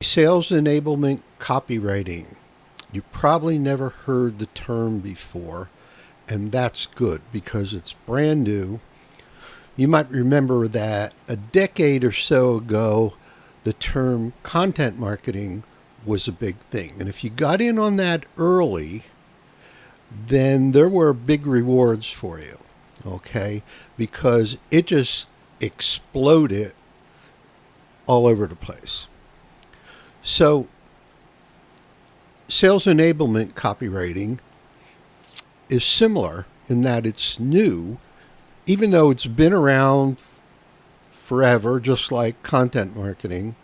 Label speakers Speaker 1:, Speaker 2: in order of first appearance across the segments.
Speaker 1: Sales enablement copywriting. You probably never heard the term before, and that's good because it's brand new. You might remember that a decade or so ago, the term content marketing was a big thing. And if you got in on that early, then there were big rewards for you, okay? Because it just exploded all over the place. So, sales enablement copywriting is similar in that it's new, even though it's been around forever, just like content marketing.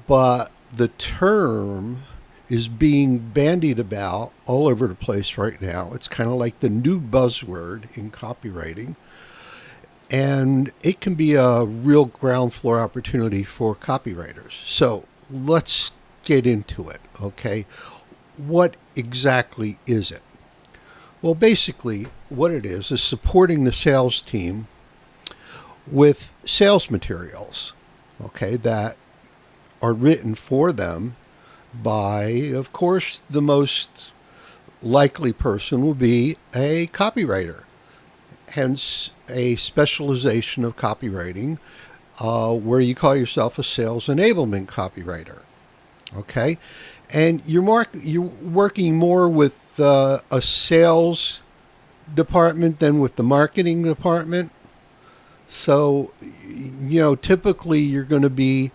Speaker 1: But the term is being bandied about all over the place right now. It's kind of like the new buzzword in copywriting. And it can be a real ground floor opportunity for copywriters. So let's get into it, okay? What exactly is it? Well, basically, what it is supporting the sales team with sales materials, okay, that are written for them by, of course, the most likely person will be a copywriter. Hence, a specialization of copywriting where you call yourself a sales enablement copywriter. Okay, and you're working more with a sales department than with the marketing department. So, typically you're going to be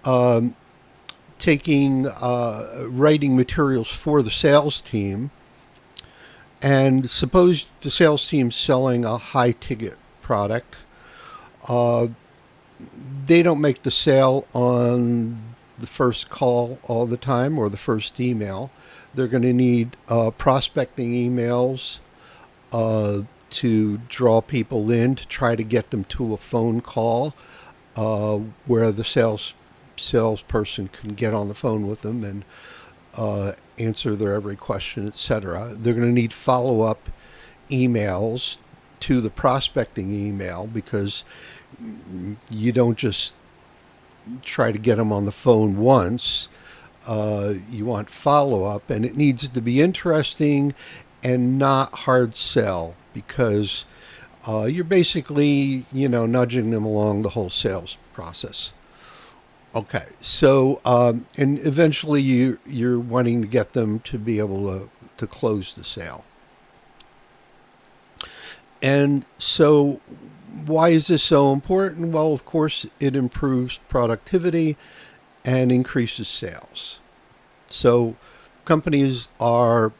Speaker 1: writing materials for the sales team. And suppose the sales team's selling a high ticket product. They don't make the sale on the first call all the time or the first email. They're going to need prospecting emails to draw people in, to try to get them to a phone call where the salesperson can get on the phone with them and answer their every question, etc. They're going to need follow-up emails to the prospecting email because you don't just try to get them on the phone once. You want follow-up, and it needs to be interesting and not hard sell because you're basically, nudging them along the whole sales process. Okay, so and eventually you're wanting to get them to be able to close the sale. And so why is this so important? Well, of course, it improves productivity and increases sales. So companies are,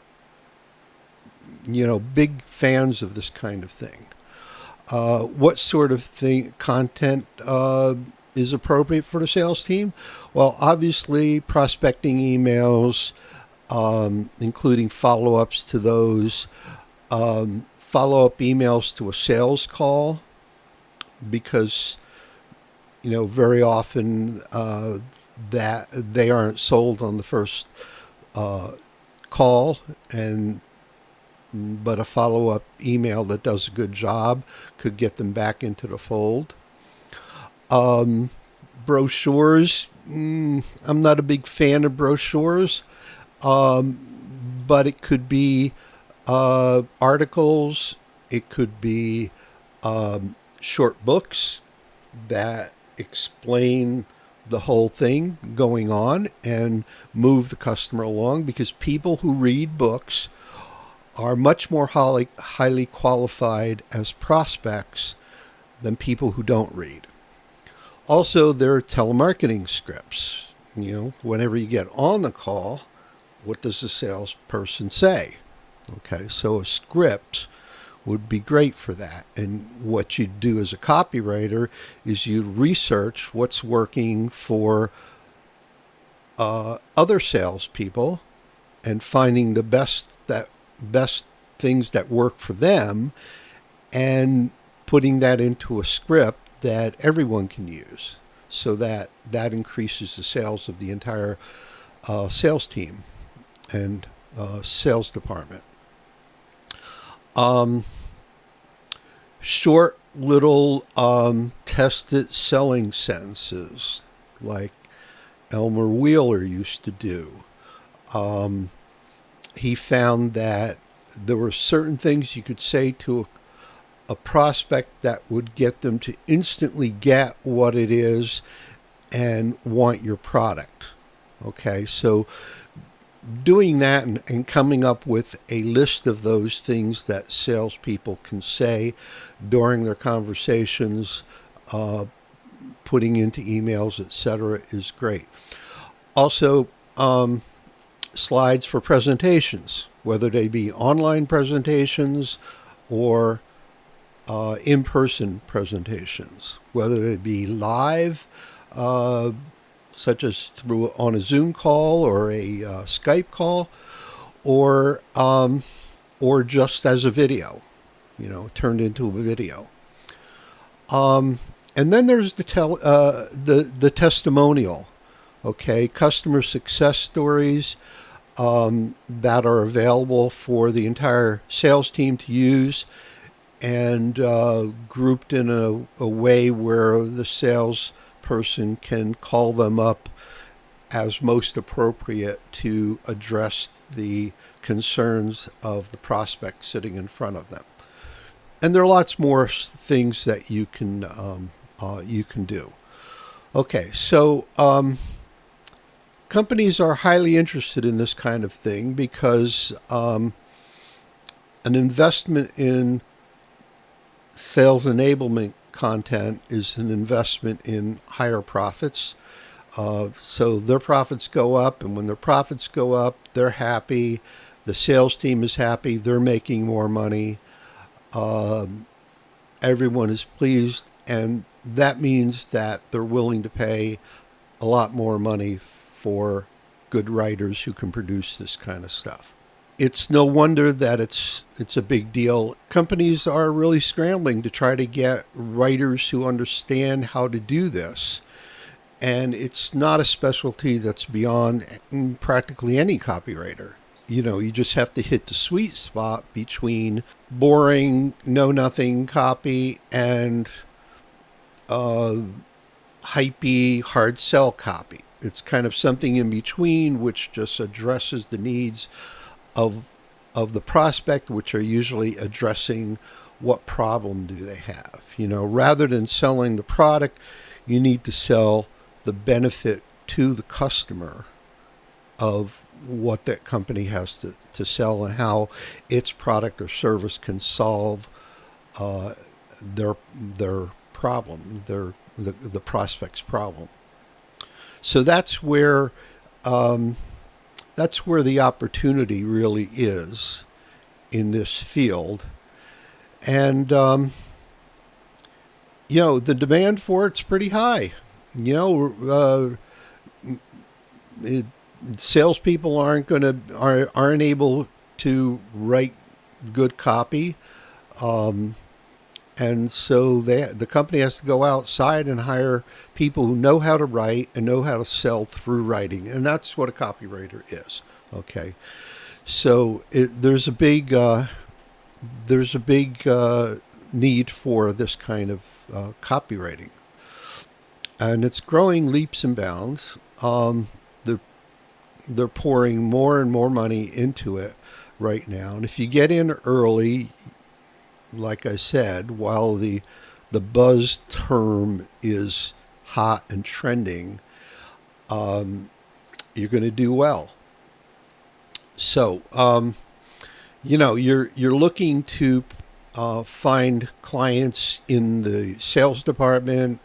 Speaker 1: big fans of this kind of thing. What sort of content is appropriate for the sales team? Well, obviously, prospecting emails, including follow-ups to those, follow-up emails to a sales call, because, very often that they aren't sold on the first call, but a follow-up email that does a good job could get them back into the fold. Brochures, I'm not a big fan of brochures, but it could be articles, it could be short books that explain the whole thing going on and move the customer along, because people who read books are much more highly qualified as prospects than people who don't read. Also, there are telemarketing scripts. Whenever you get on the call, what does the salesperson say? Okay, so a script would be great for that. And what you do as a copywriter is you research what's working for other salespeople and finding the best things that work for them and putting that into a script that everyone can use, so that increases the sales of the entire sales team and sales department. Short little tested selling sentences like Elmer Wheeler used to do. He found that there were certain things you could say to a prospect that would get them to instantly get what it is and want your product. Okay, so doing that and coming up with a list of those things that salespeople can say during their conversations, putting into emails, etc., is great. Also, slides for presentations, whether they be online presentations or in-person presentations, whether they be live, such as through on a Zoom call or a Skype call, or just as a video, turned into a video. And then there's the testimonial, okay, customer success stories that are available for the entire sales team to use, and grouped in a way where the salesperson can call them up as most appropriate to address the concerns of the prospect sitting in front of them. And there are lots more things that you can do. Okay, so companies are highly interested in this kind of thing because an investment in sales enablement content is an investment in higher profits. So their profits go up, and when their profits go up, they're happy. The sales team is happy. They're making more money. Everyone is pleased, and that means that they're willing to pay a lot more money for good writers who can produce this kind of stuff. It's no wonder that it's a big deal. Companies are really scrambling to try to get writers who understand how to do this. And it's not a specialty that's beyond practically any copywriter. You just have to hit the sweet spot between boring, know-nothing copy and hypey, hard sell copy. It's kind of something in between, which just addresses the needs of the prospect, which are usually addressing what problem do they have. Rather than selling the product, you need to sell the benefit to the customer of what that company has to sell and how its product or service can solve their problem, the prospect's problem. So that's where the opportunity really is in this field. And, the demand for it's pretty high. Salespeople aren't able to write good copy. And so the company has to go outside and hire people who know how to write and know how to sell through writing. And that's what a copywriter is. Okay. So there's a big need for this kind of copywriting. And it's growing leaps and bounds. They're pouring more and more money into it right now. And if you get in early, like I said, while the buzz term is hot and trending, you're going to do well. So, you're looking to find clients in the sales department,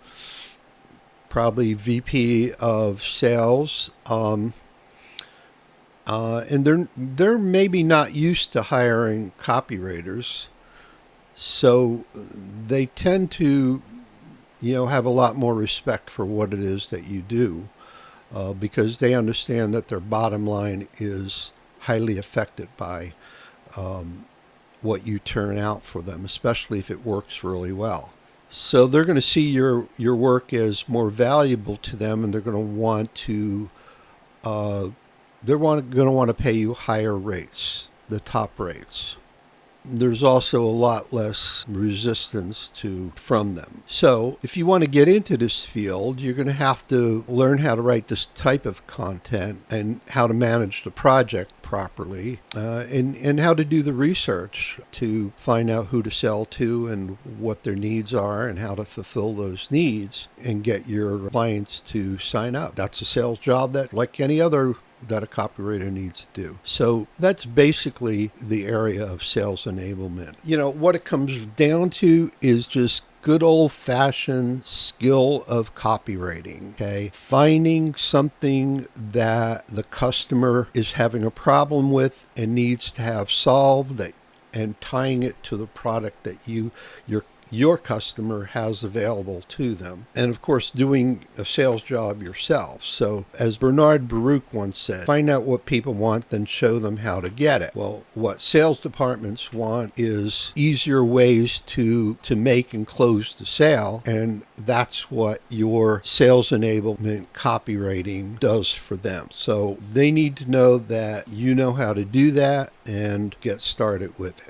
Speaker 1: probably VP of sales, and they're maybe not used to hiring copywriters. So they tend to, have a lot more respect for what it is that you do, because they understand that their bottom line is highly affected by what you turn out for them, especially if it works really well. So they're going to see your work as more valuable to them, and they're going to want to pay you higher rates, the top rates. there's also a lot less resistance from them. So if you want to get into this field, you're going to have to learn how to write this type of content and how to manage the project properly, and how to do the research to find out who to sell to and what their needs are and how to fulfill those needs and get your clients to sign up. That's a sales job that, like any other, that a copywriter needs to do. So that's basically the area of sales enablement. What it comes down to is just good old-fashioned skill of copywriting, okay? Finding something that the customer is having a problem with and needs to have solved, and tying it to the product that your customer has available to them. And of course, doing a sales job yourself. So as Bernard Baruch once said, find out what people want, then show them how to get it. Well, what sales departments want is easier ways to make and close the sale. And that's what your sales enablement copywriting does for them. So they need to know that you know how to do that and get started with it.